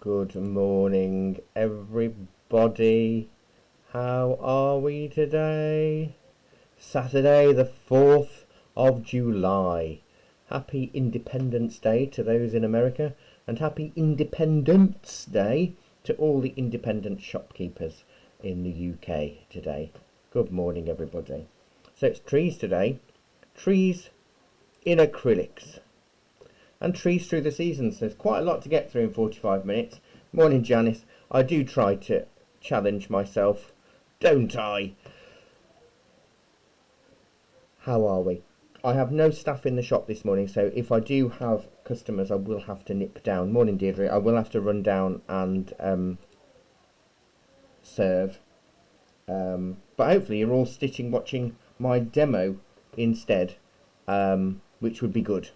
Good morning, everybody. How are we today? Saturday, the 4th of July. Happy Independence Day to those in America, and happy Independence Day to all the independent shopkeepers in the UK today. Good morning, everybody. So it's trees today. Trees in acrylics. And trees through the seasons. There's quite a lot to get through in 45 minutes. Morning, Janice. I do try to challenge myself, don't I? How are we? I have no staff in the shop this morning, so if I do have customers, I will have to nip down. Morning, Deirdre. I will have to run down and serve. But hopefully you're all sitting watching my demo instead, which would be good.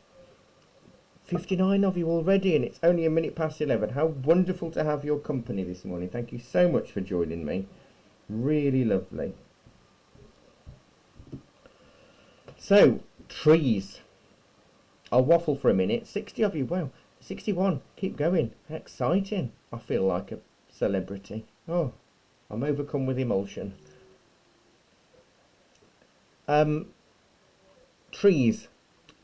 59 of you already, and it's only 11:11. How wonderful to have your company this morning. Thank you so much for joining me. Really lovely. So, trees. I'll waffle for a minute. 60 of you. Wow. 61. Keep going. Exciting. I feel like a celebrity. Oh, I'm overcome with emotion. Trees.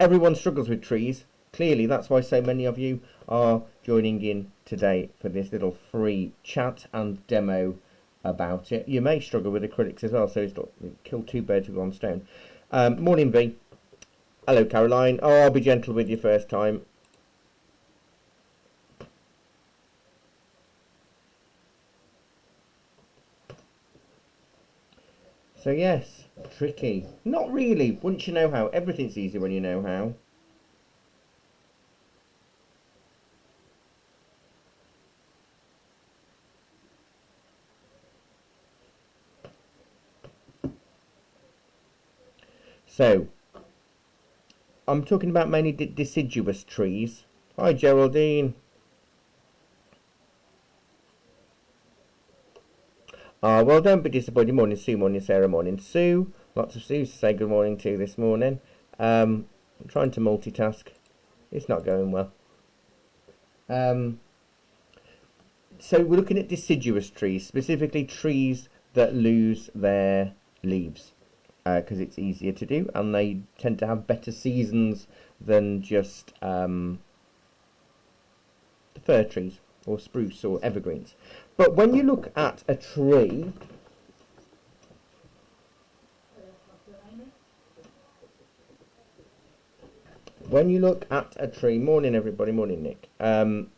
Everyone struggles with trees. Clearly, that's why so many of you are joining in today for this little free chat and demo about it. You may struggle with acrylics as well, so it's kill two birds with one stone. Morning, V. Hello, Caroline. Oh, I'll be gentle with you first time. So yes, tricky. Not really. Once you know how. Everything's easy when you know how. So, I'm talking about mainly deciduous trees. Hi, Geraldine. Well, don't be disappointed. Morning, Sue. Morning, Sarah. Morning, Sue. Lots of Sues to say good morning to this morning. I'm trying to multitask. It's not going well. So we're looking at deciduous trees, specifically trees that lose their leaves. Because it's easier to do, and they tend to have better seasons than just the fir trees or spruce or evergreens. But when you look at a tree, morning everybody, morning Nick. You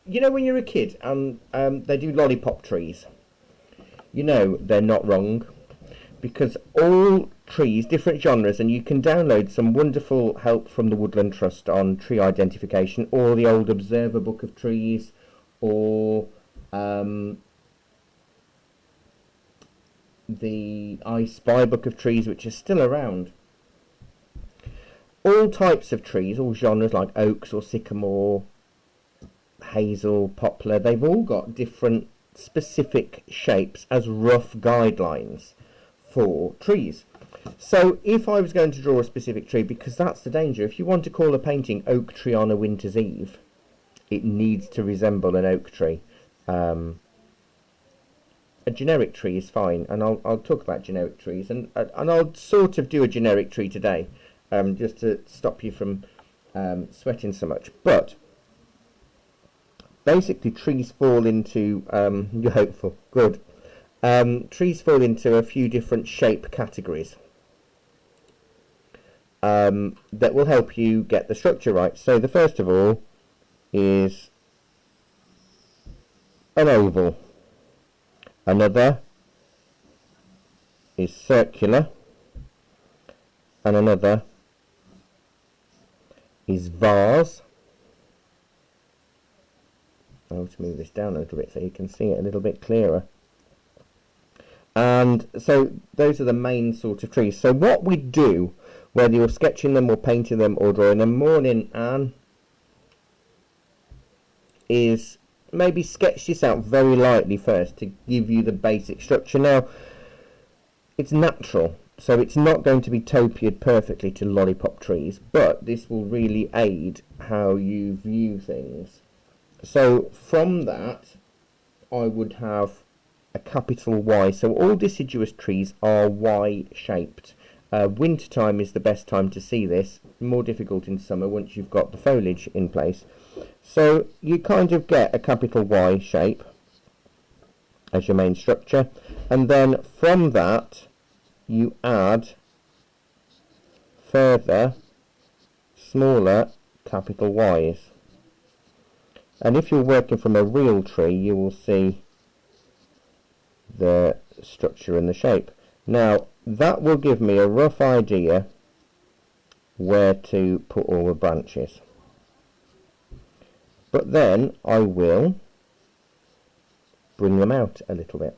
know when you're a kid and they do lollipop trees, you know they're not wrong. Because all trees, different genres, and you can download some wonderful help from the Woodland Trust on tree identification, or the old Observer Book of Trees, or the I Spy Book of Trees, which is still around. All types of trees, all genres like oaks or sycamore, hazel, poplar, they've all got different specific shapes as rough guidelines for trees. So if I was going to draw a specific tree, because that's the danger, if you want to call a painting Oak Tree on a Winter's Eve, it needs to resemble an oak tree. A generic tree is fine, and I'll talk about generic trees, and I'll sort of do a generic tree today, just to stop you from sweating so much. But basically trees fall into, you're hopeful, good. Trees fall into a few different shape categories that will help you get the structure right. So the first of all is an oval. Another is circular. And another is vase. I'll just move this down a little bit so you can see it a little bit clearer. And so those are the main sort of trees. So what we do, whether you're sketching them or painting them or drawing them, morning Anne, is maybe sketch this out very lightly first to give you the basic structure. Now, it's natural, so it's not going to be topiaed perfectly to lollipop trees, but this will really aid how you view things. So from that, I would have a capital Y. So all deciduous trees are Y-shaped. Winter time is the best time to see this. More difficult in summer once you've got the foliage in place. So you kind of get a capital Y shape as your main structure, and then from that you add further smaller capital Y's. And if you're working from a real tree, you will see the structure and the shape. Now that will give me a rough idea where to put all the branches, but then I will bring them out a little bit.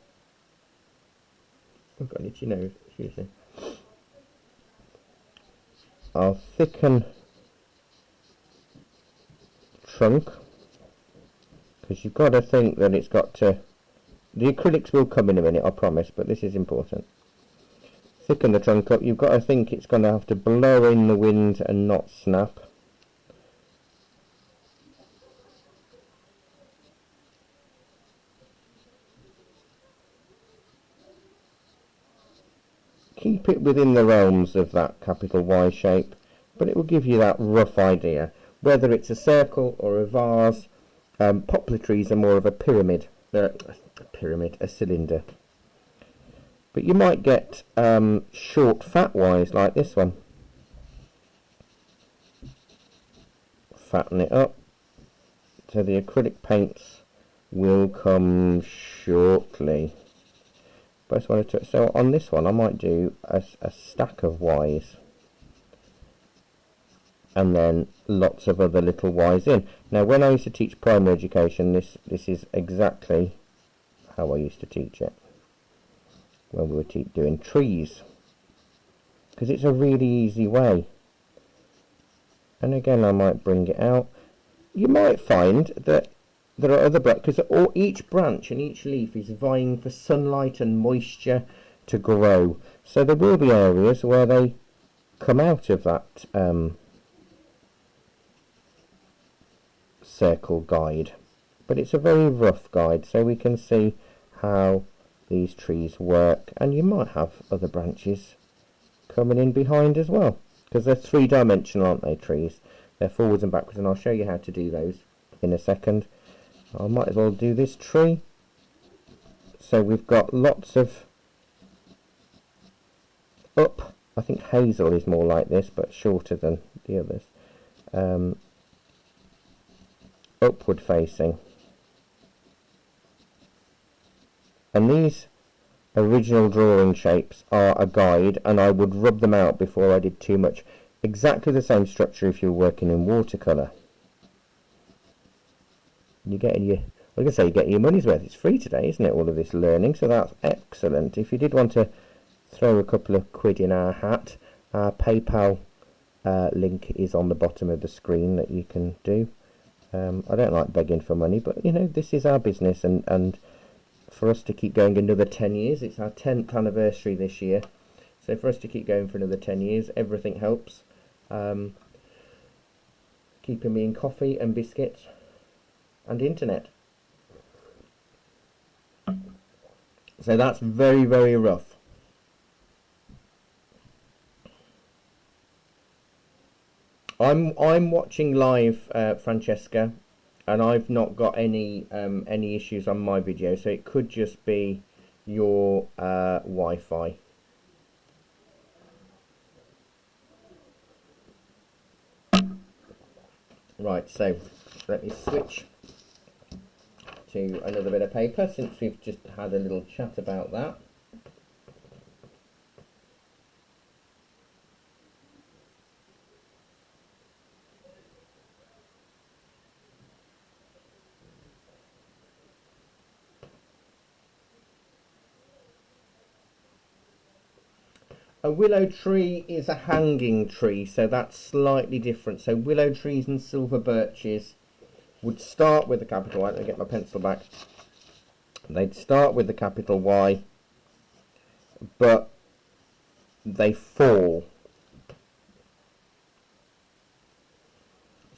I've got an itchy nose, excuse me. I'll thicken trunk, because you've got to think that it's got to, the acrylics will come in a minute, I promise, but this is important. Thicken the trunk up. You've got to think it's going to have to blow in the wind and not snap. Keep it within the realms of that capital Y shape, but it will give you that rough idea. Whether it's a circle or a vase, poplar trees are more of a pyramid. They're a cylinder. But you might get short fat Ys like this one. Fatten it up so the acrylic paints will come shortly. But I just wanted to, so on this one I might do a stack of Ys and then lots of other little Ys in. Now when I used to teach primary education, this is exactly how I used to teach it when we were doing trees, because it's a really easy way. And again I might bring it out. You might find that there are other branches, because each branch and each leaf is vying for sunlight and moisture to grow. So there will be areas where they come out of that circle guide. But it's a very rough guide, so we can see how these trees work. And you might have other branches coming in behind as well, because they're three-dimensional, aren't they, trees? They're forwards and backwards, and I'll show you how to do those in a second. I might as well do this tree. So we've got lots of up. I think hazel is more like this, but shorter than the others. Upward facing. And these original drawing shapes are a guide, and I would rub them out before I did too much. Exactly the same structure if you're working in watercolour. You're getting your, like I say, you're getting your money's worth. It's free today, isn't it, all of this learning? So that's excellent. If you did want to throw a couple of quid in our hat, our PayPal link is on the bottom of the screen that you can do. I don't like begging for money, but you know, this is our business, and for us to keep going another 10 years, it's our 10th anniversary this year, so for us to keep going for another 10 years, everything helps. Keeping me in coffee and biscuits and internet. So that's very, very rough. I'm watching live, Francesca, and I've not got any issues on my video, so it could just be your Wi-Fi. Right, so let me switch to another bit of paper, since we've just had a little chat about that. A willow tree is a hanging tree, so that's slightly different. So willow trees and silver birches would start with the capital Y. Let me get my pencil back. They'd start with the capital Y, but they fall.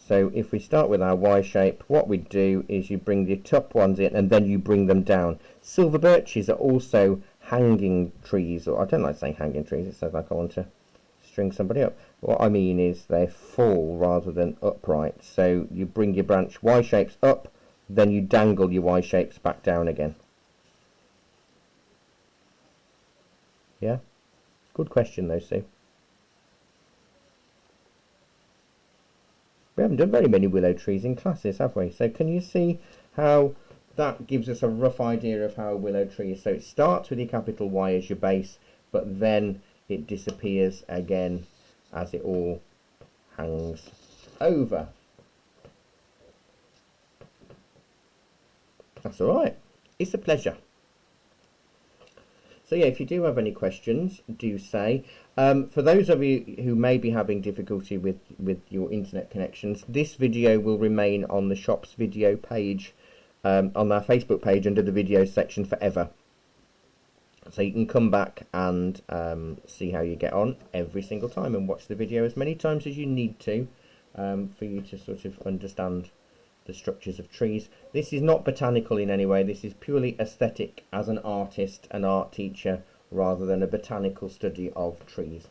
So if we start with our Y shape, what we do is you bring the top ones in and then you bring them down. Silver birches are also hanging trees, or I don't like saying hanging trees, it sounds like I want to string somebody up. What I mean is they fall rather than upright. So you bring your branch Y shapes up, then you dangle your Y shapes back down again. Yeah? Good question though, Sue. We haven't done very many willow trees in classes, have we? So can you see how that gives us a rough idea of how a willow tree is? So it starts with your capital Y as your base, but then it disappears again as it all hangs over. That's all right. It's a pleasure. So yeah, if you do have any questions, do say. For those of you who may be having difficulty with your internet connections, this video will remain on the shop's video page, on our Facebook page under the videos section forever. So you can come back and see how you get on every single time and watch the video as many times as you need to, for you to sort of understand the structures of trees. This is not botanical in any way. This is purely aesthetic as an artist, an art teacher, rather than a botanical study of trees.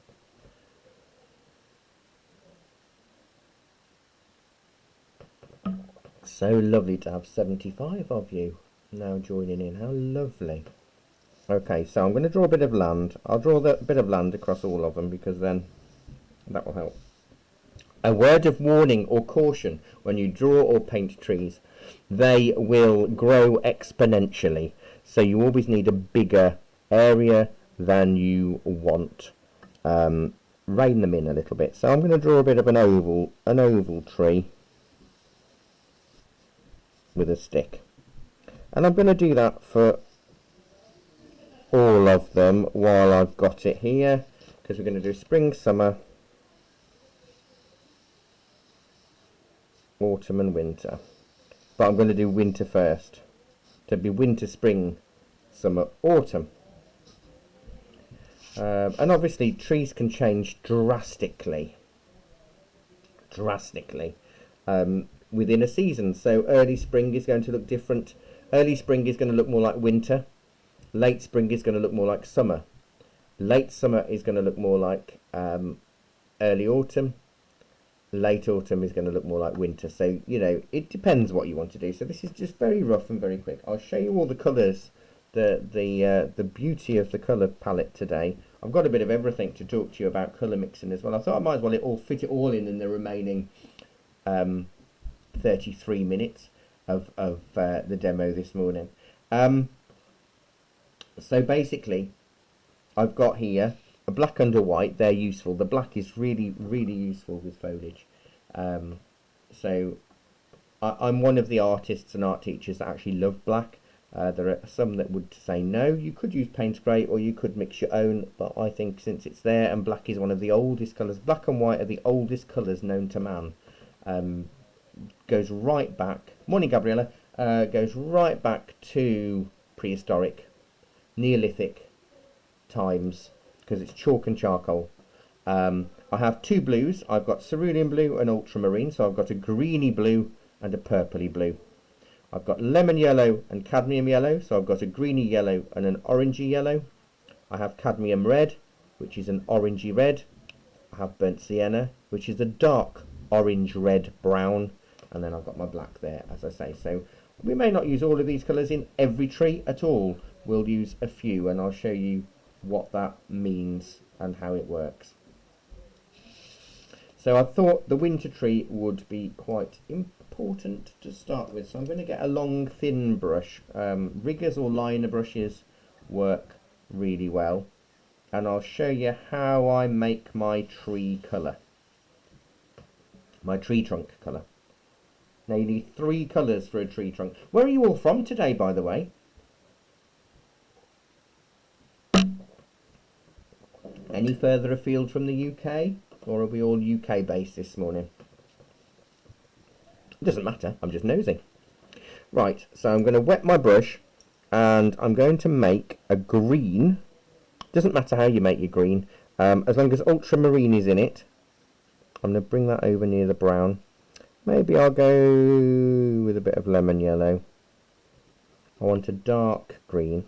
So lovely to have 75 of you now joining in. How lovely. Okay, so I'm going to draw a bit of land. I'll draw the bit of land across all of them because then that will help. A word of warning or caution when you draw or paint trees. They will grow exponentially, so you always need a bigger area than you want. Rein them in a little bit. So I'm going to draw a bit of an oval tree with a stick. And I'm going to do that for all of them while I've got it here, because we're going to do spring, summer, autumn and winter, but I'm going to do winter first. So it'll be winter, spring, summer, autumn. And obviously trees can change drastically within a season. So early spring is going to look different. Early spring is going to look more like winter. Late spring is going to look more like summer. Late summer is going to look more like early autumn. Late autumn is going to look more like winter. So, you know, it depends what you want to do. So this is just very rough and very quick. I'll show you all the colours, the beauty of the colour palette today. I've got a bit of everything to talk to you about colour mixing as well. I thought I might as well fit it all in the remaining 33 minutes of the demo this morning. So basically, I've got here a black under white. They're useful. The black is really, really useful with foliage. So I'm one of the artists and art teachers that actually love black. There are some that would say no, you could use paint spray or you could mix your own, but I think since it's there and black is one of the oldest colours, black and white are the oldest colours known to man. Goes right back, morning Gabriella, goes right back to prehistoric, Neolithic times, because it's chalk and charcoal. I have two blues. I've got cerulean blue and ultramarine, so I've got a greeny blue and a purpley blue. I've got lemon yellow and cadmium yellow, so I've got a greeny yellow and an orangey yellow. I have cadmium red, which is an orangey red. I have burnt sienna, which is a dark orange, red, brown, and then I've got my black there, as I say. So we may not use all of these colours in every tree at all. We'll use a few, and I'll show you what that means and how it works. So I thought the winter tree would be quite important to start with. So I'm going to get a long, thin brush. Riggers or liner brushes work really well. And I'll show you how I make my tree colour. My tree trunk colour. Now you need 3 colours for a tree trunk. Where are you all from today, by the way? Any further afield from the UK? Or are we all UK based this morning? It doesn't matter, I'm just nosing. Right, so I'm going to wet my brush and I'm going to make a green. Doesn't matter how you make your green, as long as ultramarine is in it. I'm going to bring that over near the brown. Maybe I'll go with a bit of lemon yellow. I want a dark green,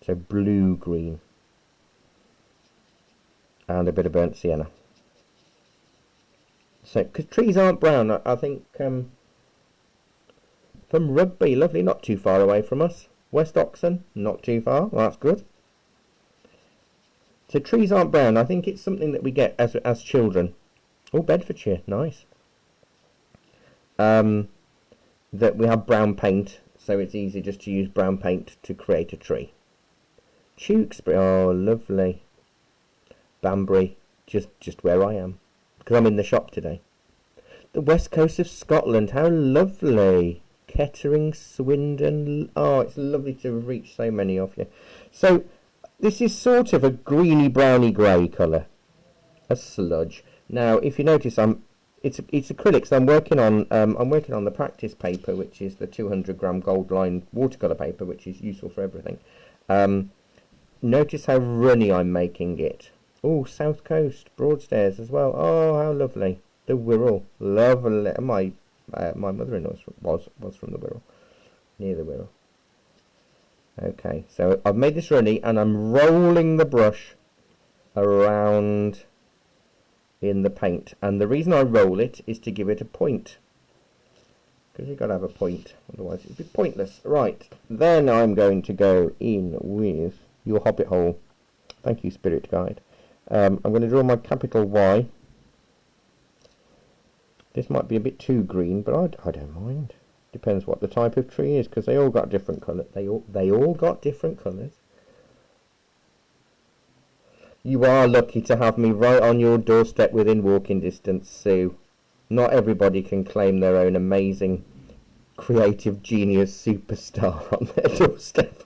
so blue green, and a bit of burnt sienna. So, because trees aren't brown, I think from Rugby, lovely, not too far away from us. West Oxon, not too far, well, that's good. So trees aren't brown, I think it's something that we get as children. Oh, Bedfordshire, nice. That we have brown paint, so it's easy just to use brown paint to create a tree. Tewkesbury, oh lovely. Banbury, just where I am, because I'm in the shop today. The west coast of Scotland, how lovely. Kettering, Swindon, oh it's lovely to have reached so many of you. So this is sort of a greeny browny grey colour, a sludge. Now if you notice it's acrylics. I'm working on the practice paper, which is the 200-gram gold line watercolour paper, which is useful for everything. Notice how runny I'm making it. Oh, South Coast, Broadstairs as well. Oh, how lovely. The Wirral, lovely. My mother-in-law was from the Wirral, near the Wirral. Okay, so I've made this runny, and I'm rolling the brush around in the paint, and the reason I roll it is to give it a point, because you've got to have a point, otherwise it'd be pointless. Right, then I'm going to go in with your hobbit hole. Thank you, Spirit Guide. I'm going to draw my capital Y. This might be a bit too green, but I don't mind. Depends what the type of tree is, because they all got different colours. They all got different colours. You are lucky to have me right on your doorstep within walking distance, Sue. Not everybody can claim their own amazing creative genius superstar on their doorstep.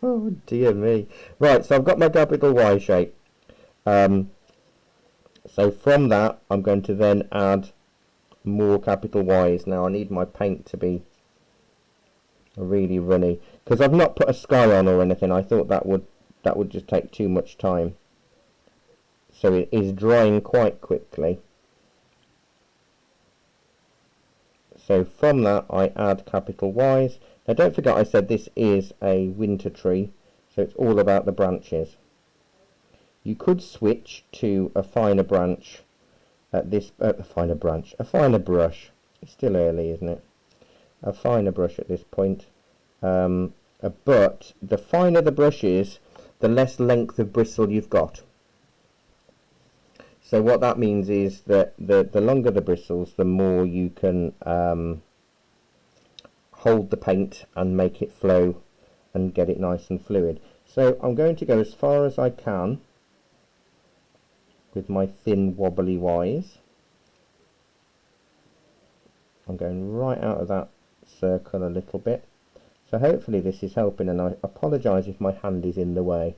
Oh dear me. Right, so I've got my capital Y shape. So from that, I'm going to then add more capital Y's. Now I need my paint to be really runny, because I've not put a sky on or anything. I thought that would just take too much time. So it is drying quite quickly. So from that I add capital Y's. Now don't forget I said this is a winter tree, so it's all about the branches. You could switch to a finer branch at this, a finer brush. It's still early, isn't it? A finer brush at this point. But the finer the brush is, the less length of bristle you've got. So what that means is that the longer the bristles, the more you can hold the paint and make it flow and get it nice and fluid. So I'm going to go as far as I can with my thin wobbly Y's. I'm going right out of that circle a little bit. So hopefully this is helping, and I apologise if my hand is in the way.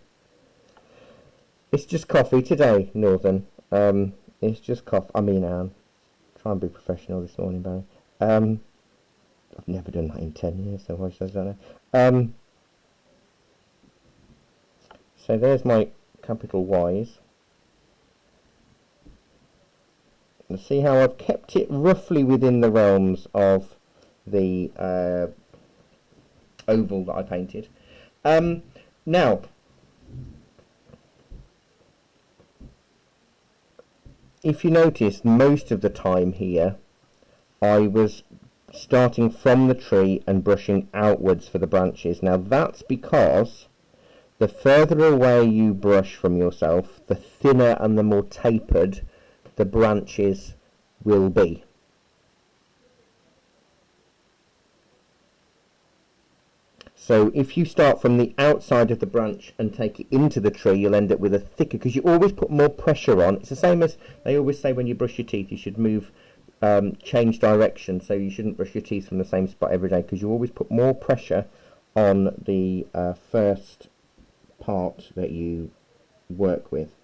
It's just coffee today, Northern. It's just coffee. I mean, Anne. Try and be professional this morning, Barry. I've never done that in 10 years, so why should I do that? So there's my capital Y's. And see how I've kept it roughly within the realms of the oval that I painted. Now, if you notice, most of the time here I was starting from the tree and brushing outwards for the branches. Now that's because the further away you brush from yourself, the thinner and the more tapered the branches will be. So if you start from the outside of the branch and take it into the tree, you'll end up with a thicker, because you always put more pressure on. It's the same as they always say when you brush your teeth, you should move, change direction. So you shouldn't brush your teeth from the same spot every day, because you always put more pressure on the first part that you work with.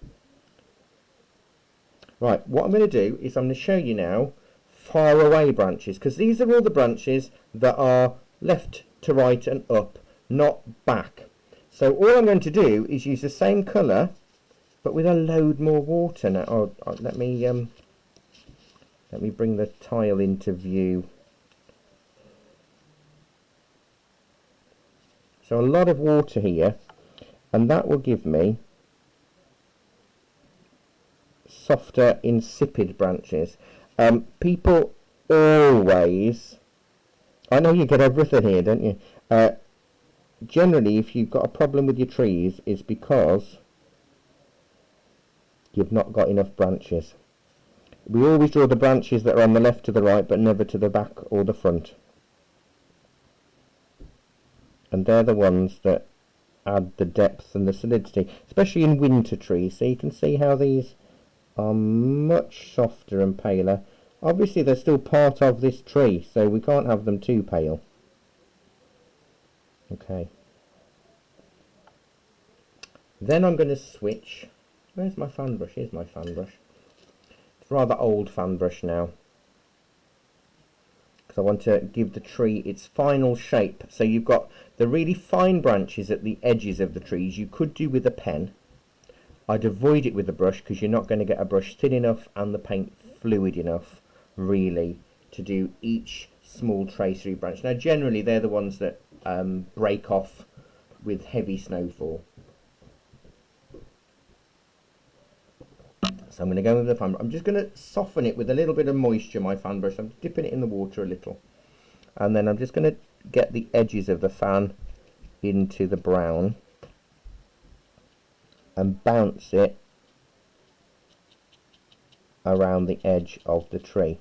Right, what I'm going to do is I'm going to show you now far away branches, because these are all the branches that are left to right and up, not back. So all I'm going to do is use the same colour but with a load more water now. Let me Let me bring the tile into view. So a lot of water here, and that will give me softer, insipid branches. People always, I know you get everything here, don't you? Generally, if you've got a problem with your trees, it's because you've not got enough branches. We always draw the branches that are on the left to the right, but never to the back or the front. And they're the ones that add the depth and the solidity, especially in winter trees. So you can see how these are much softer and paler. Obviously they're still part of this tree, so we can't have them too pale. Okay. Then I'm going to switch. Where's my fan brush? Here's my fan brush. It's a rather old fan brush now, because I want to give the tree its final shape. So you've got the really fine branches at the edges of the trees. You could do with a pen. I'd avoid it with a brush, because you're not going to get a brush thin enough and the paint fluid enough, really, to do each small tracery branch. Now generally they're the ones that break off with heavy snowfall. So I'm going to go with the fan brush. I'm just going to soften it with a little bit of moisture, my fan brush. I'm dipping it in the water a little. And then I'm just going to get the edges of the fan into the brown and bounce it around the edge of the tree.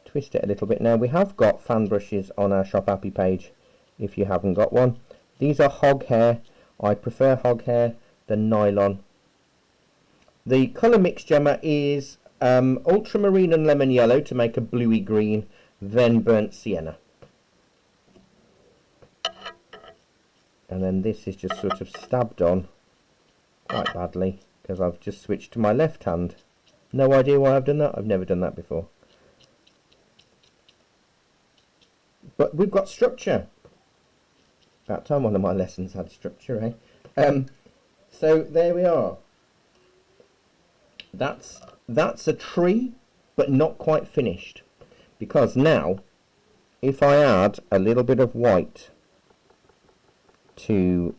Twist it a little bit. Now we have got fan brushes on our Shop Happy page if you haven't got one. These are hog hair. I prefer hog hair than nylon. The colour mixture is ultramarine and lemon yellow to make a bluey green, then burnt sienna. And then this is just sort of stabbed on quite badly because I've just switched to my left hand. No idea why I've done that. I've never done that before. But we've got structure. About time one of my lessons had structure, eh? So there we are. That's a tree, but not quite finished. Because now, if I add a little bit of white to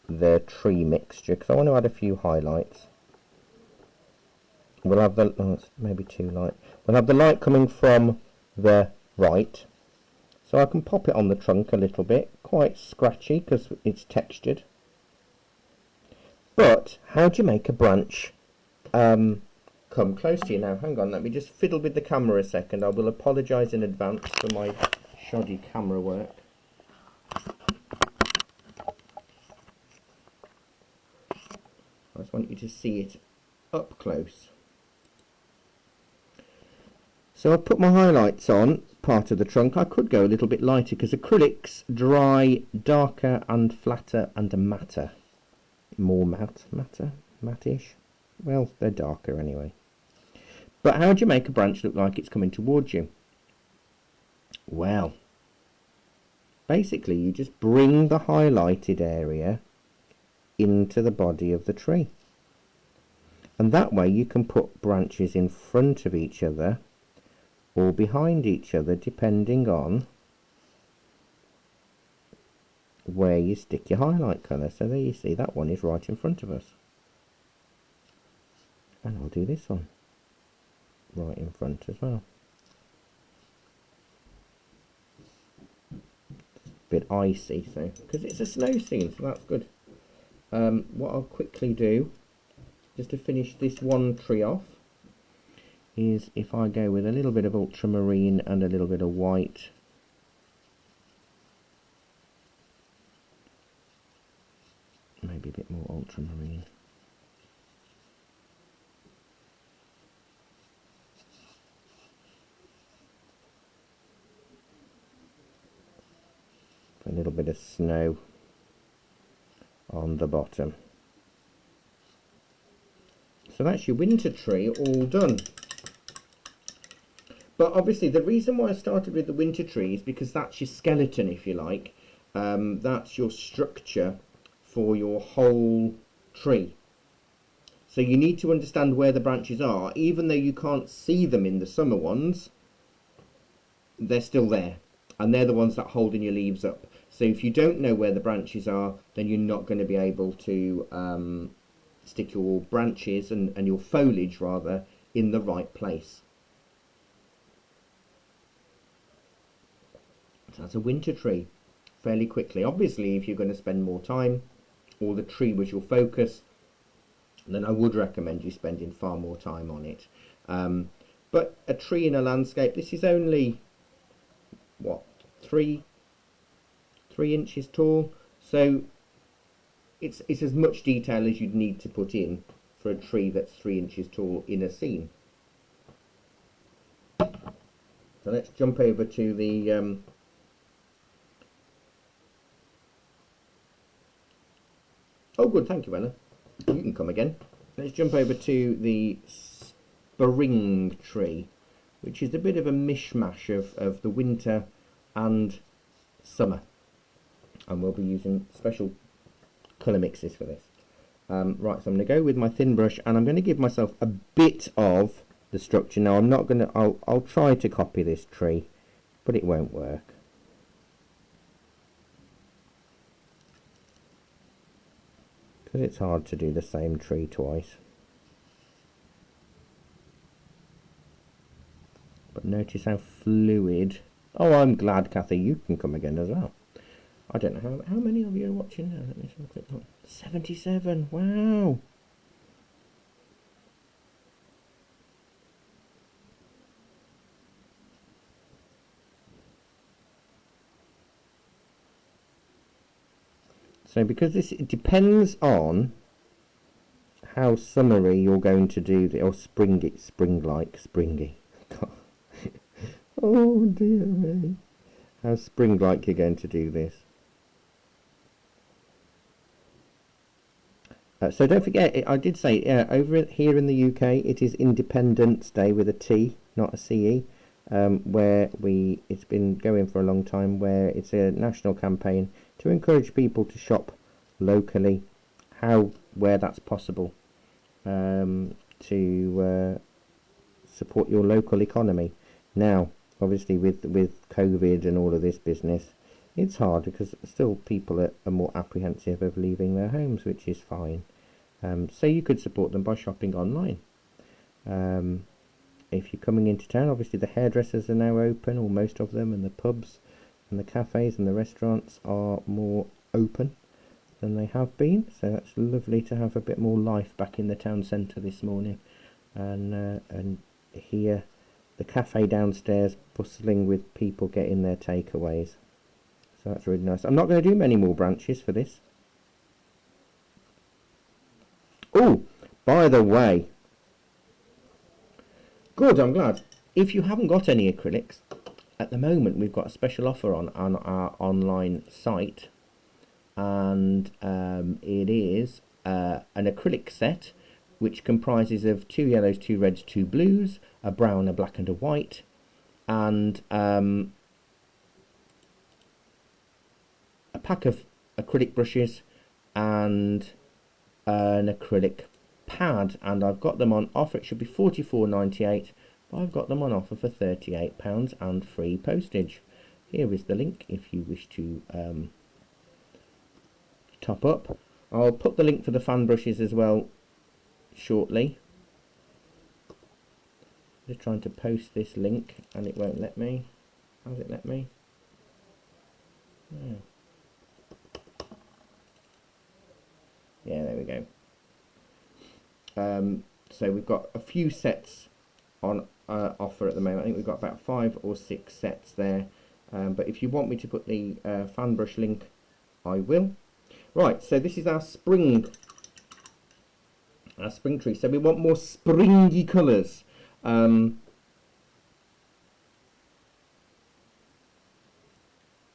the tree mixture, because I want to add a few highlights, we'll have the, oh, it's maybe too light. We'll have the light coming from the right. So I can pop it on the trunk a little bit, quite scratchy because it's textured. But how do you make a branch come close to you? Now hang on, let me just fiddle with the camera a second. I will apologise in advance for my shoddy camera work. I just want you to see it up close. So I've put my highlights on part of the trunk. I could go a little bit lighter because acrylics dry darker and flatter and matter. More matte-ish. Well, they're darker anyway. But how do you make a branch look like it's coming towards you? Well, basically you just bring the highlighted area into the body of the tree. And that way you can put branches in front of each other or behind each other, depending on where you stick your highlight colour. So there you see, that one is right in front of us. And I'll do this one right in front as well. It's a bit icy, so because it's a snow scene, so that's good. What I'll quickly do, just to finish this one tree off, is if I go with a little bit of ultramarine and a little bit of white, maybe a bit more ultramarine, a little bit of snow on the bottom. So that's your winter tree all done. But obviously the reason why I started with the winter tree is because that's your skeleton, if you like. That's your structure for your whole tree. So you need to understand where the branches are. Even though you can't see them in the summer ones, they're still there. And they're the ones that are holding your leaves up. So if you don't know where the branches are, then you're not going to be able to stick your branches and your foliage, rather, in the right place. So that's a winter tree, fairly quickly. Obviously, if you're going to spend more time, or the tree was your focus, then I would recommend you spending far more time on it. But a tree in a landscape, this is only, what, 3 inches tall, so it's as much detail as you'd need to put in for a tree that's 3 inches tall in a scene. So let's jump over to the oh good, thank you, Anna, you can come again. Let's jump over to the spring tree, which is a bit of a mishmash of the winter and summer, and we'll be using special colour mixes for this. Right, so I'm going to go with my thin brush, and I'm going to give myself a bit of the structure. Now I'm not going to, I'll try to copy this tree, but it won't work. Because it's hard to do the same tree twice. But notice how fluid. Oh, I'm glad, Kathy, you can come again as well. I don't know how many of you are watching now. Let me have a quick look. 77. Wow. So because it depends on how summery you're going to do the, or springy. Oh dear me. How spring-like you're going to do this. So don't forget, I did say, over here in the UK, it is Independence Day with a T, not a CE, where it's been going for a long time, where it's a national campaign to encourage people to shop locally, where that's possible, to support your local economy. Now, obviously, with COVID and all of this business, it's hard because still people are more apprehensive of leaving their homes, which is fine. So you could support them by shopping online. If you're coming into town, obviously the hairdressers are now open, or most of them, and the pubs and the cafes and the restaurants are more open than they have been. So that's lovely to have a bit more life back in the town centre this morning, and hear the cafe downstairs bustling with people getting their takeaways. So that's really nice. I'm not going to do many more branches for this. Oh, by the way, good, I'm glad. If you haven't got any acrylics, at the moment we've got a special offer on our online site, and it is an acrylic set which comprises of 2 yellows, 2 reds, 2 blues, a brown, a black and a white, and a pack of acrylic brushes and an acrylic pad, and I've got them on offer. It should be £44.98, but I've got them on offer for £38 and free postage. Here is the link if you wish to top up. I'll put the link for the fan brushes as well shortly. Just trying to post this link and it won't let me. Has it let me? Yeah. Yeah, there we go. So we've got a few sets on offer at the moment. I think we've got about 5 or 6 sets there. But if you want me to put the fan brush link, I will. Right, so this is our spring tree. So we want more springy colours.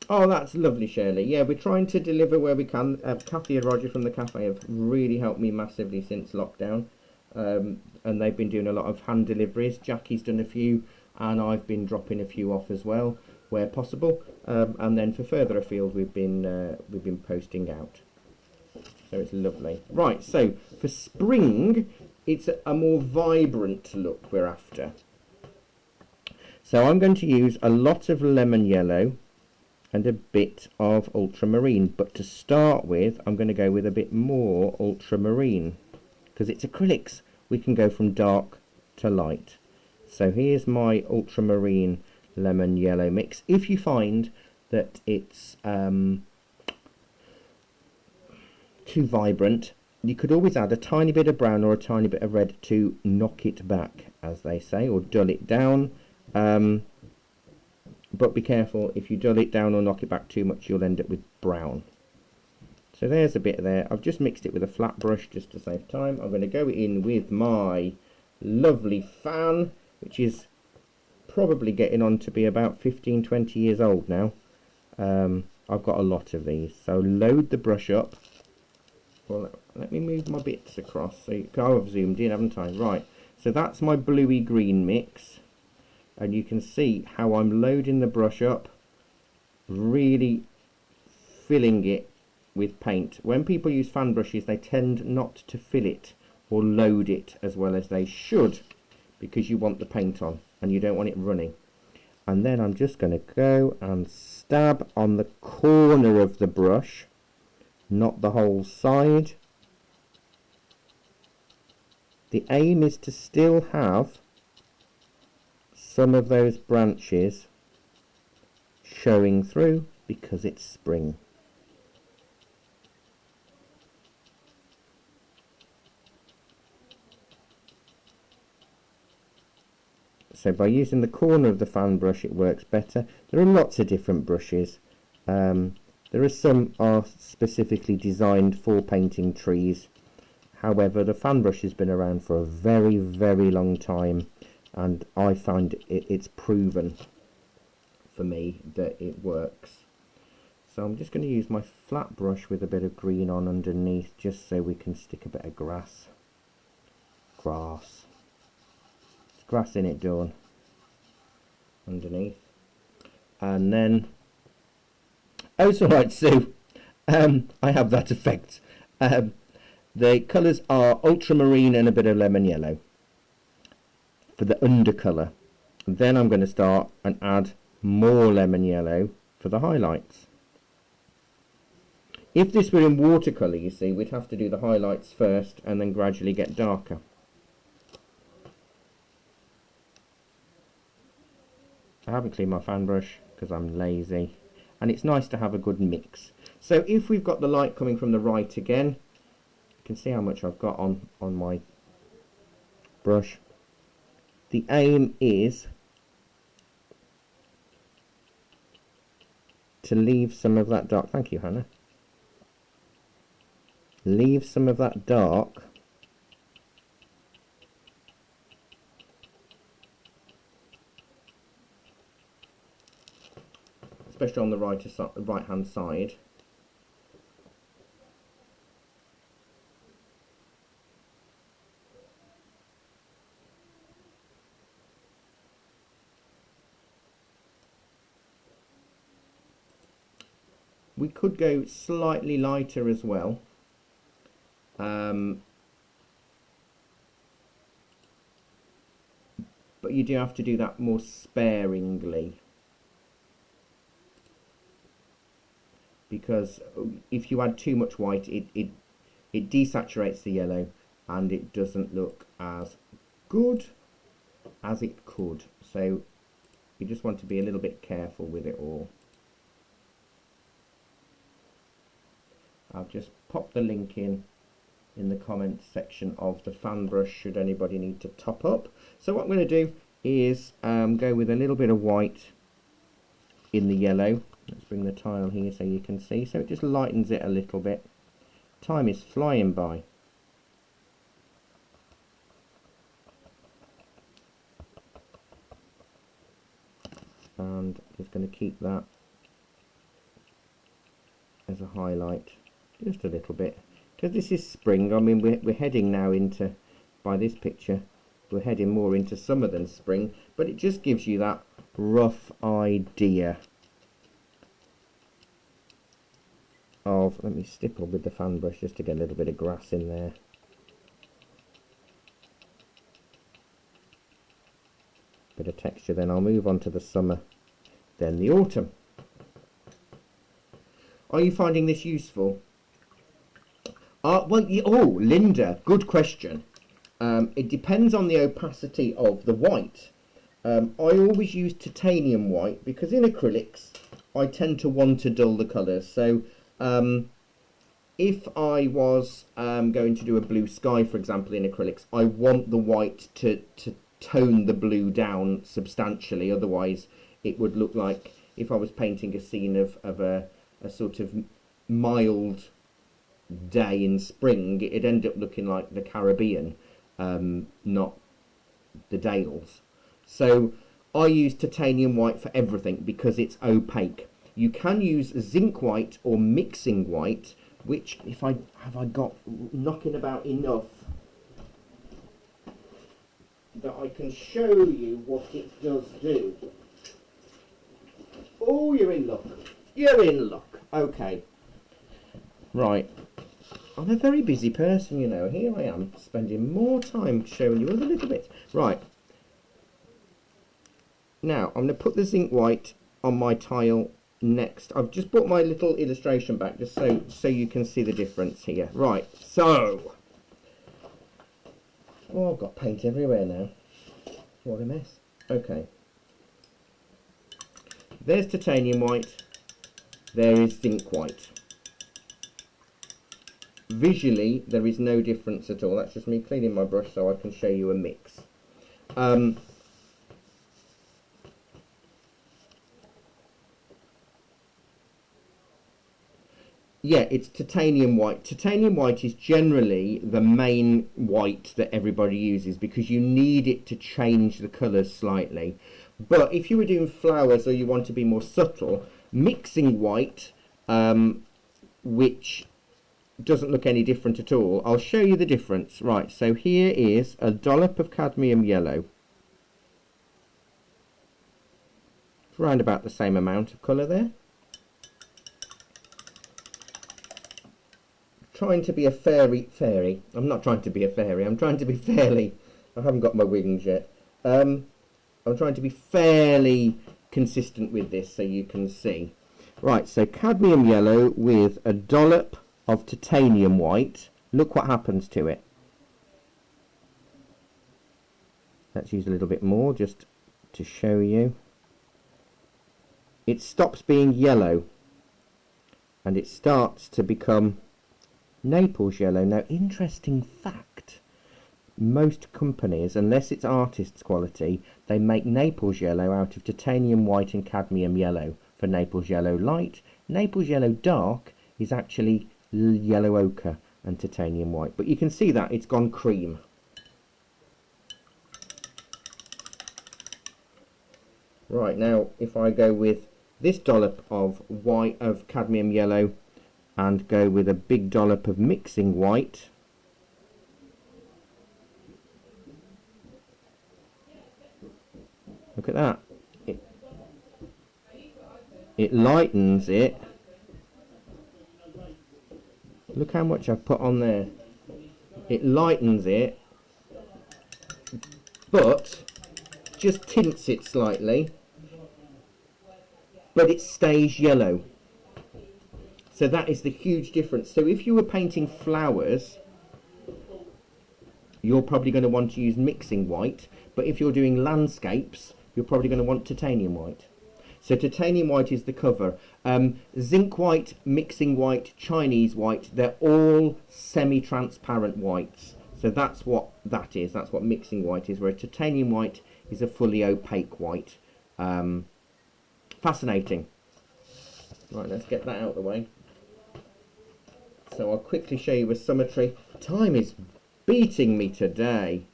Oh, that's lovely, Shirley. Yeah, we're trying to deliver where we can. Kathy and Roger from the cafe have really helped me massively since lockdown. And they've been doing a lot of hand deliveries. Jackie's done a few, and I've been dropping a few off as well, where possible. And then for further afield, we've been posting out. So it's lovely. Right, so for spring, it's a more vibrant look we're after. So I'm going to use a lot of lemon yellow and a bit of ultramarine, but to start with I'm going to go with a bit more ultramarine because it's acrylics. We can go from dark to light. So here's my ultramarine lemon yellow mix. If you find that it's too vibrant, you could always add a tiny bit of brown or a tiny bit of red to knock it back, as they say, or dull it down. But be careful, if you dull it down or knock it back too much, you'll end up with brown. So there's a bit there. I've just mixed it with a flat brush just to save time. I'm going to go in with my lovely fan, which is probably getting on to be about 15-20 years old now. I've got a lot of these. So load the brush up. Well, let me move my bits across. So I've zoomed in, haven't I? Right. So that's my bluey green mix. And you can see how I'm loading the brush up, really filling it with paint. When people use fan brushes, they tend not to fill it or load it as well as they should, because you want the paint on and you don't want it running. And then I'm just going to go and stab on the corner of the brush, not the whole side. The aim is to still have some of those branches showing through because it's spring. So by using the corner of the fan brush it works better. There are lots of different brushes. There are some are specifically designed for painting trees. However, the fan brush has been around for a very, very long time, and I find it's proven for me that it works. So I'm just going to use my flat brush with a bit of green on underneath, just so we can stick a bit of grass. There's grass in it, Dawn. Underneath. And then, oh, it's alright, Sue. I have that effect. The colours are ultramarine and a bit of lemon yellow for the undercolour. Then I'm going to start and add more lemon yellow for the highlights. If this were in watercolour, you see, we'd have to do the highlights first and then gradually get darker. I haven't cleaned my fan brush because I'm lazy, and it's nice to have a good mix. So if we've got the light coming from the right again, you can see how much I've got on my brush. The aim is to leave some of that dark. Thank you, Hannah. Leave some of that dark especially on the right hand side. We could go slightly lighter as well. But you do have to do that more sparingly, because if you add too much white, it desaturates the yellow and it doesn't look as good as it could. So you just want to be a little bit careful with it all. I've just popped the link in the comments section of the fan brush should anybody need to top up. So what I'm going to do is go with a little bit of white in the yellow. Let's bring the tile here so you can see. So it just lightens it a little bit. Time is flying by. And just going to keep that as a highlight just a little bit, because this is spring. I mean, we're heading now into, by this picture, we're heading more into summer than spring, but it just gives you that rough idea of, let me stipple with the fan brush just to get a little bit of grass in there. Bit of texture, then I'll move on to the summer, then the autumn. Are you finding this useful? Well, oh, Linda, good question. It depends on the opacity of the white. I always use titanium white because in acrylics I tend to want to dull the colours. So if I was going to do a blue sky, for example, in acrylics, I want the white to tone the blue down substantially. Otherwise, it would look like if I was painting a scene of a sort of mild day in spring, it'd end up looking like the Caribbean, not the Dales. So I use titanium white for everything because it's opaque. You can use zinc white or mixing white, which if I got knocking about enough that I can show you what it does do. Oh, you're in luck. You're in luck. Okay. Right. I'm a very busy person, you know. Here I am spending more time showing you other little bits. Right. Now, I'm going to put the zinc white on my tile next. I've just put my little illustration back just so you can see the difference here. Right, so. Oh, I've got paint everywhere now. What a mess. Okay. There's titanium white. There is zinc white. Visually, there is no difference at all. That's just me cleaning my brush so I can show you a mix. Yeah, it's titanium white. Titanium white is generally the main white that everybody uses because you need it to change the colours slightly. But if you were doing flowers or you want to be more subtle, mixing white, which doesn't look any different at all, I'll show you the difference. Right, so here is a dollop of cadmium yellow. It's around about the same amount of colour there. Trying to be a fairy. I'm not trying to be a fairy. I'm trying to be fairly. I haven't got my wings yet. I'm trying to be fairly consistent with this so you can see. Right, so cadmium yellow with a dollop of titanium white. Look what happens to it. Let's use a little bit more just to show you. It stops being yellow and it starts to become Naples yellow. Now, interesting fact, most companies, unless it's artist's quality, they make Naples yellow out of titanium white and cadmium yellow for Naples yellow light. Naples yellow dark is actually yellow ochre and titanium white, but you can see that it's gone cream. Right, now if I go with this dollop of white of cadmium yellow and go with a big dollop of mixing white, look at that, it lightens it. Look how much I've put on there. It lightens it, but just tints it slightly, but it stays yellow. So that is the huge difference. So if you were painting flowers, you're probably going to want to use mixing white, but if you're doing landscapes, you're probably going to want titanium white. So titanium white is the cover. Zinc white, mixing white, Chinese white, they're all semi-transparent whites. So that's what that is. That's what mixing white is, where titanium white is a fully opaque white. Fascinating. Right, let's get that out of the way. So I'll quickly show you a symmetry. Time is beating me today.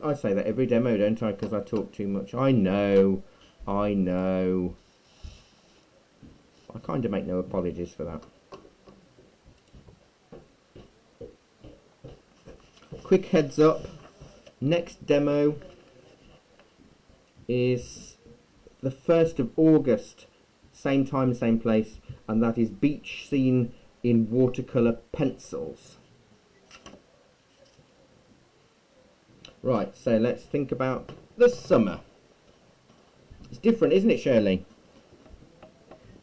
I say that every demo, don't I? Because I talk too much. I know. I kind of make no apologies for that. Quick heads up. Next demo is the 1st of August. Same time, same place. And that is beach scene in watercolour pencils. Right, so let's think about the summer. It's different, isn't it, Shirley?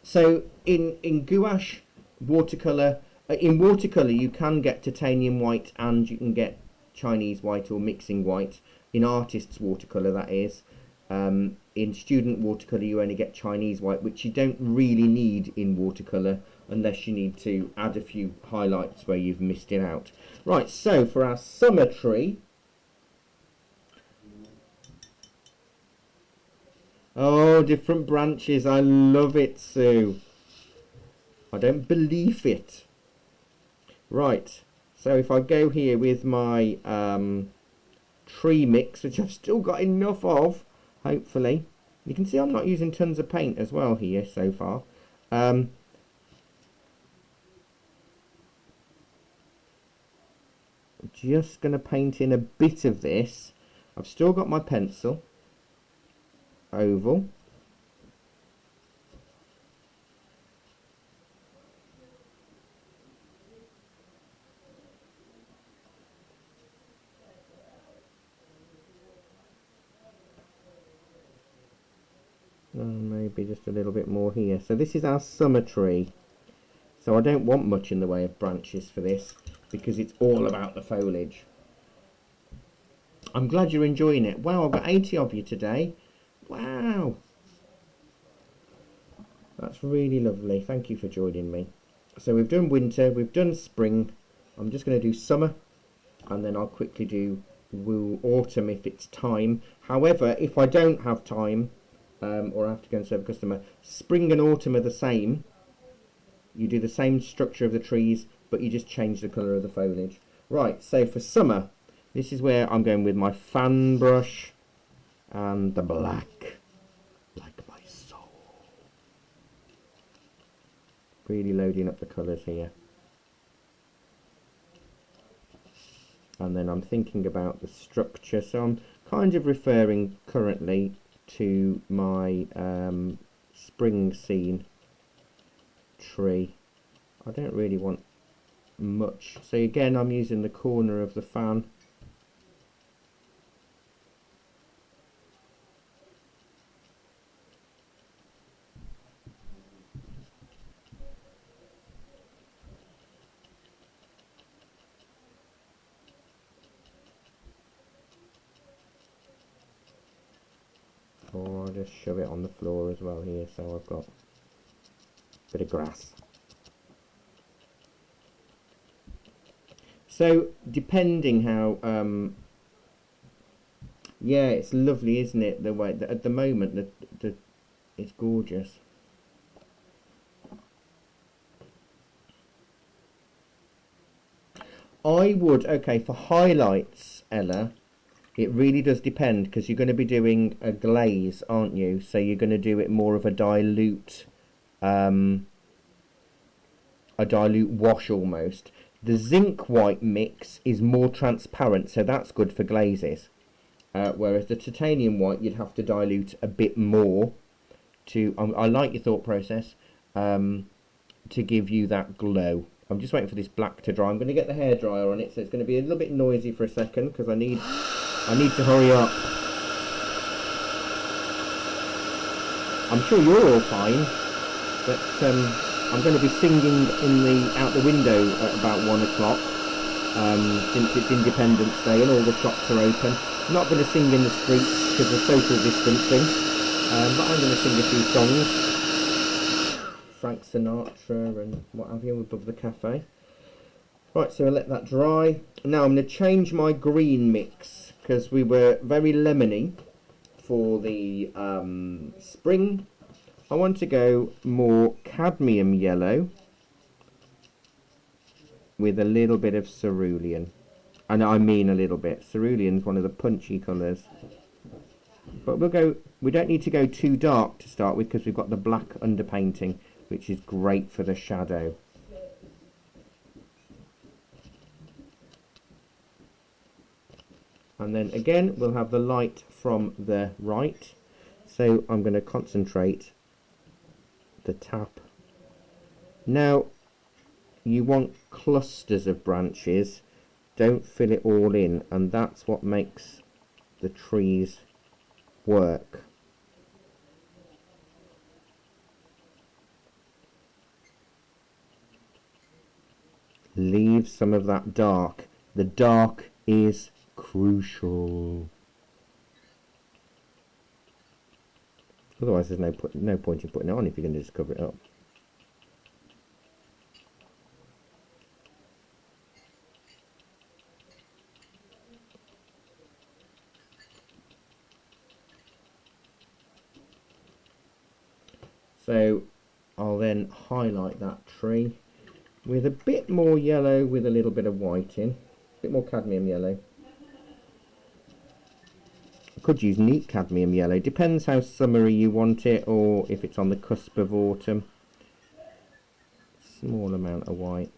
So in gouache, watercolour, in watercolour you can get titanium white and you can get Chinese white or mixing white. In artist's watercolour, that is. In student watercolour you only get Chinese white, which you don't really need in watercolour unless you need to add a few highlights where you've missed it out. Right, so for our summer tree, oh, different branches. I love it, Sue. I don't believe it. Right, so if I go here with my tree mix, which I've still got enough of, hopefully. You can see I'm not using tons of paint as well here so far. Just going to paint in a bit of this. I've still got my pencil. Oval. Maybe just a little bit more here. So this is our summer tree. So I don't want much in the way of branches for this because it's all about the foliage. I'm glad you're enjoying it. Wow, I've got 80 of you today. Wow. That's really lovely. Thank you for joining me. So we've done winter, we've done spring. I'm just going to do summer and then I'll quickly do autumn if it's time. However, if I don't have time, or I have to go and serve a customer, spring and autumn are the same. You do the same structure of the trees, but you just change the colour of the foliage. Right, so for summer, this is where I'm going with my fan brush and the black, like my soul. Really loading up the colours here. And then I'm thinking about the structure, so I'm kind of referring currently to my spring scene tree. I don't really want much, so again I'm using the corner of the fan. Or I'll just shove it on the floor as well here, so I've got a bit of grass. So depending how, yeah, it's lovely, isn't it? The way at the moment, it's gorgeous. I would, okay, for highlights, Ella, it really does depend because you're going to be doing a glaze, aren't you? So you're going to do it more of a dilute wash almost. The zinc white mix is more transparent, so that's good for glazes. Whereas the titanium white, you'd have to dilute a bit more to. I like your thought process to give you that glow. I'm just waiting for this black to dry. I'm going to get the hairdryer on it, so it's going to be a little bit noisy for a second because I need to hurry up. I'm sure you're all fine, but I'm going to be singing out the window at about 1 o'clock since it's Independence Day and all the shops are open. I'm not going to sing in the streets because of social distancing, but I'm going to sing a few songs. Frank Sinatra and what have you above the cafe. Right, so I'll let that dry. Now I'm going to change my green mix because we were very lemony for the spring. I want to go more cadmium yellow with a little bit of cerulean. And I mean a little bit. Cerulean's one of the punchy colours. But we don't need to go too dark to start with because we've got the black underpainting, which is great for the shadow. And then again, we'll have the light from the right. So I'm going to concentrate the tap. Now, you want clusters of branches. Don't fill it all in, and that's what makes the trees work. leave some of that dark. The dark is crucial. Otherwise there's no point in putting it on if you're going to just cover it up. So I'll then highlight that tree with a bit more yellow with a little bit of white in. A bit more cadmium yellow. I could use neat cadmium yellow. Depends how summery you want it, or if it's on the cusp of autumn. Small amount of white.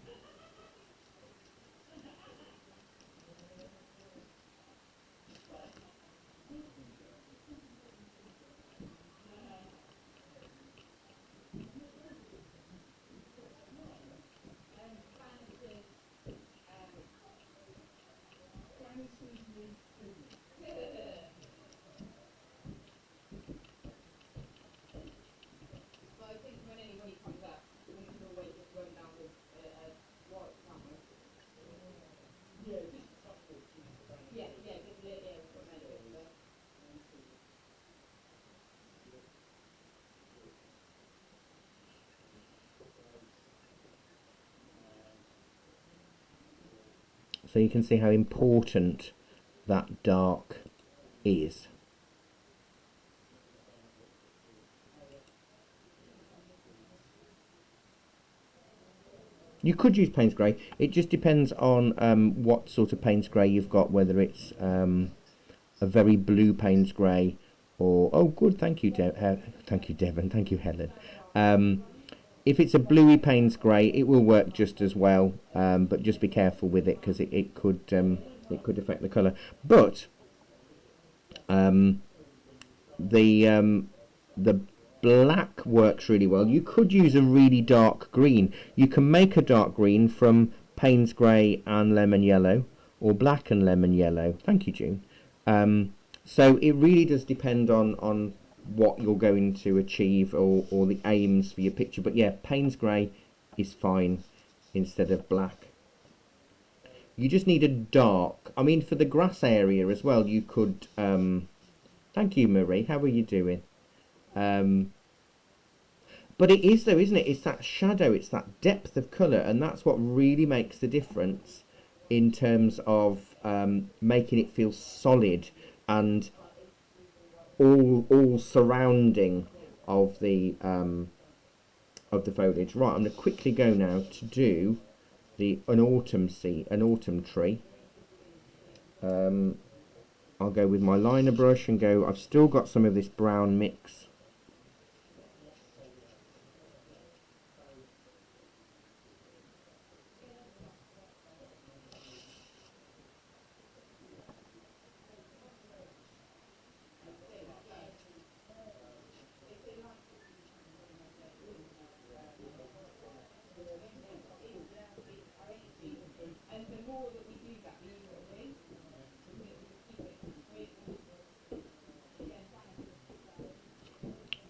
So you can see how important that dark is. You could use Payne's Grey. It just depends on what sort of Payne's Grey you've got, whether it's a very blue Payne's Grey or... Oh, good, thank you, thank you, Devon, thank you, Helen. If it's a bluey Payne's Grey, it will work just as well, but just be careful with it because it could affect the colour. But the black works really well. You could use a really dark green. You can make a dark green from Payne's Grey and lemon yellow, or black and lemon yellow. Thank you, June. So it really does depend on what you're going to achieve or the aims for your picture. But yeah, Payne's Grey is fine instead of black. You just need a dark. I mean, for the grass area as well, you could... thank you, Marie. How are you doing? But it is, though, isn't it? It's that shadow, it's that depth of colour, and that's what really makes the difference in terms of making it feel solid and all surrounding of the foliage. Right, I'm going to quickly go now to do an autumn tree. I'll go with my liner brush and go. I've still got some of this brown mix.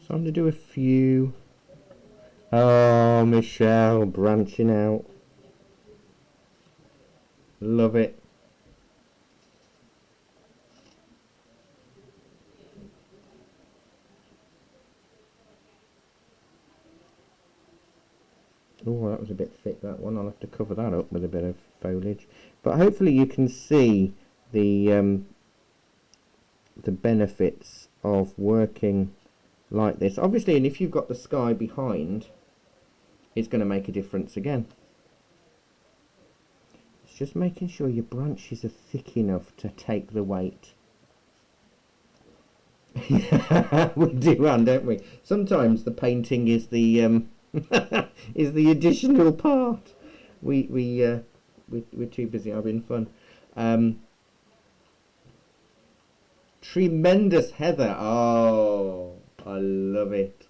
So I'm going to do a few. Oh, Michelle, branching out. Love it. Oh, that was a bit thick, that one. I'll have to cover that up with a bit of foliage. But hopefully you can see the benefits of working like this. Obviously, and if you've got the sky behind, it's going to make a difference again. It's just making sure your branches are thick enough to take the weight. We do, don't we? Sometimes the painting is the is the additional part. We're too busy having fun. Tremendous, Heather. Oh, I love it.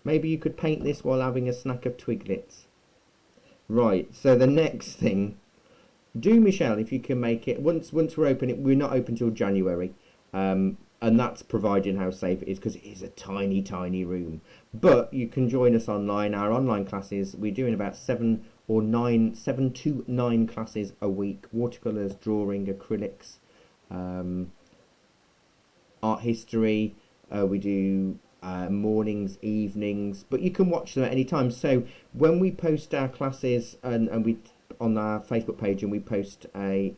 Maybe you could paint this while having a snack of twiglets. Right, so the next thing, do Michelle, if you can make it, once we're open, we're not open till January, and that's providing how safe it is, because it is a tiny room. But you can join us online. Our online classes, we're doing about 7 or 7 to 9 classes a week. Watercolours, drawing, acrylics, art history. We do mornings, evenings, but you can watch them at any time. So when we post our classes and we on our Facebook page, and we post a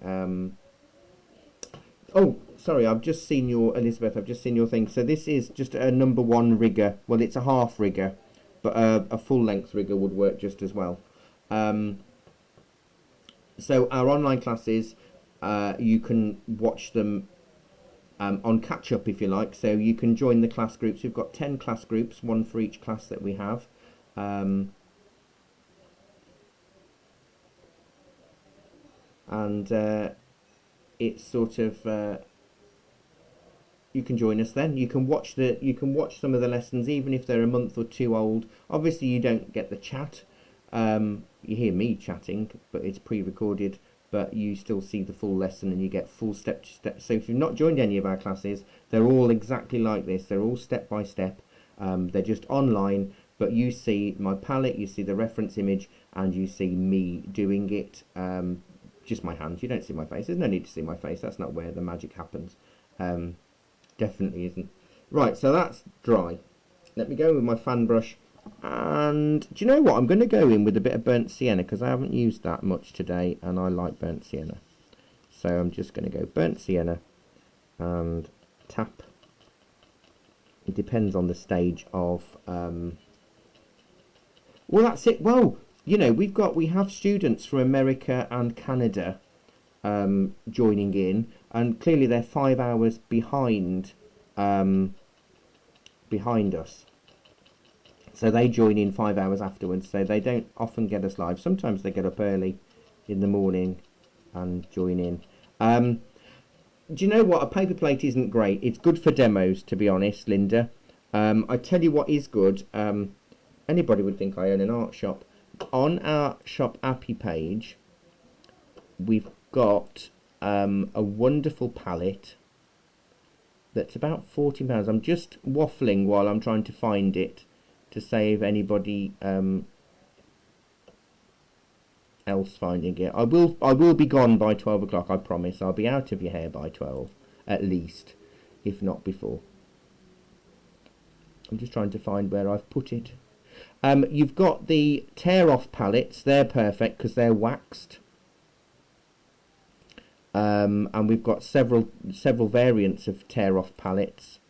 oh, sorry, I've just seen your, Elizabeth, I've just seen your thing. So this is just a number 1 rigger. Well, it's a half rigger, but a full length rigger would work just as well. So our online classes, you can watch them on catch up if you like. So you can join the class groups. We've got 10 class groups, 1 for each class that we have. It's sort of you can join us then. You can watch some of the lessons even if they're a month or 2 old. Obviously you don't get the chat. You hear me chatting, but it's pre-recorded, but you still see the full lesson and you get full step to step. So if you've not joined any of our classes, they're all exactly like this. They're all step by step. They're just online, but you see my palette, you see the reference image, and you see me doing it. Just my hands. You don't see my face. There's no need to see my face. That's not where the magic happens. Definitely isn't. Right, so that's dry. Let me go with my fan brush. And do you know what? I'm going to go in with a bit of burnt sienna because I haven't used that much today and I like burnt sienna. So I'm just going to go burnt sienna and tap. It depends on the stage of... well, that's it. Well, you know, we have students from America and Canada joining in, and clearly they're 5 hours behind us. So they join in 5 hours afterwards, so they don't often get us live. Sometimes they get up early in the morning and join in. Do you know what? A paper plate isn't great. It's good for demos, to be honest, Linda. I tell you what is good. Anybody would think I own an art shop. On our Shop Appy page, we've got a wonderful palette that's about £14. I'm just waffling while I'm trying to find it to save anybody else finding it. I will be gone by 12 o'clock, I promise. I'll be out of your hair by 12 at least, if not before. I'm just trying to find where I've put it. You've got the tear off palettes. They're perfect because they're waxed. And we've got several variants of tear off palettes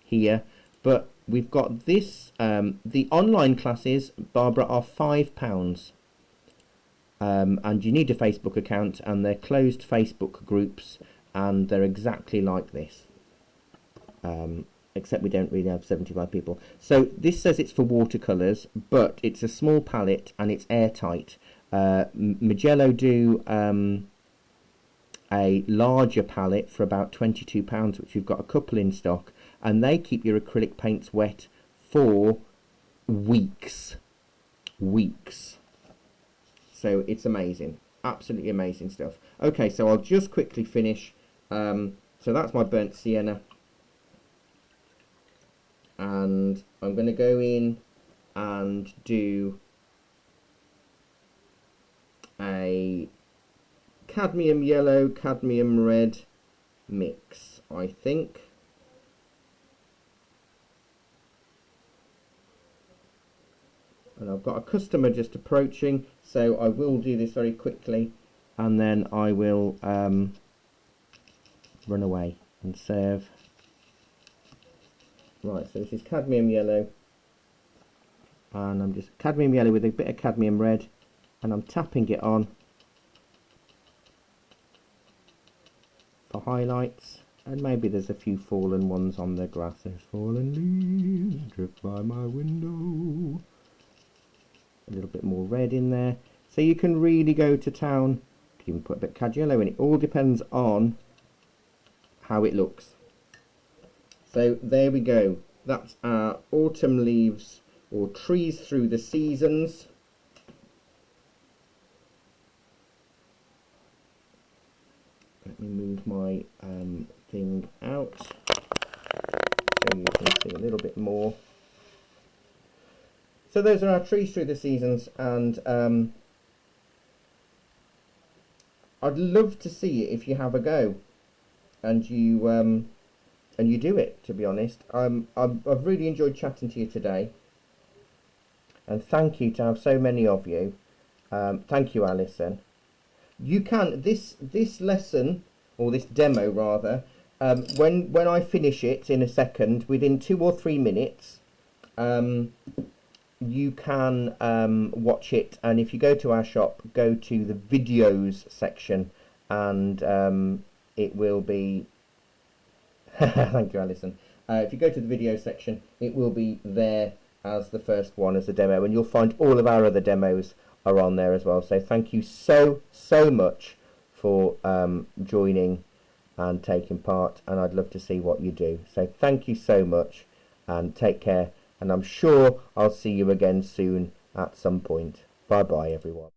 here, but we've got this. The online classes, Barbara, are £5, and you need a Facebook account, and they're closed Facebook groups, and they're exactly like this, except we don't really have 75 people. So this says it's for watercolours, but it's a small palette and it's airtight. Magello do a larger palette for about £22, which we've got a couple in stock, and they keep your acrylic paints wet for weeks. So it's amazing, absolutely amazing stuff. Okay, so I'll just quickly finish. So that's my burnt sienna, and I'm going to go in and do a cadmium yellow, cadmium red mix, I think. And I've got a customer just approaching, so I will do this very quickly, and then I will run away and serve. Right, so this is cadmium yellow, and I'm just cadmium yellow with a bit of cadmium red, and I'm tapping it on for highlights, and maybe there's a few fallen ones on the grass. There's fallen leaves drift by my window. A little bit more red in there, so you can really go to town. You can put a bit of cad yellow in. It all depends on how it looks. So there we go. That's our autumn leaves, or trees through the seasons. Let me move my thing out so you can see a little bit more. So those are our trees through the seasons, and I'd love to see it if you have a go and you do it. To be honest, I've really enjoyed chatting to you today, and thank you to have so many of you. Thank you, Alison. You can this lesson, or this demo rather, when I finish it in a second, within 2 or 3 minutes, you can watch it. And if you go to our shop, go to the videos section, and it will be. Thank you, Alison. If you go to the video section, it will be there as the first one, as a demo, and you'll find all of our other demos are on there as well. So thank you so much for joining and taking part, and I'd love to see what you do. So thank you so much, and take care, and I'm sure I'll see you again soon at some point. Bye bye, everyone.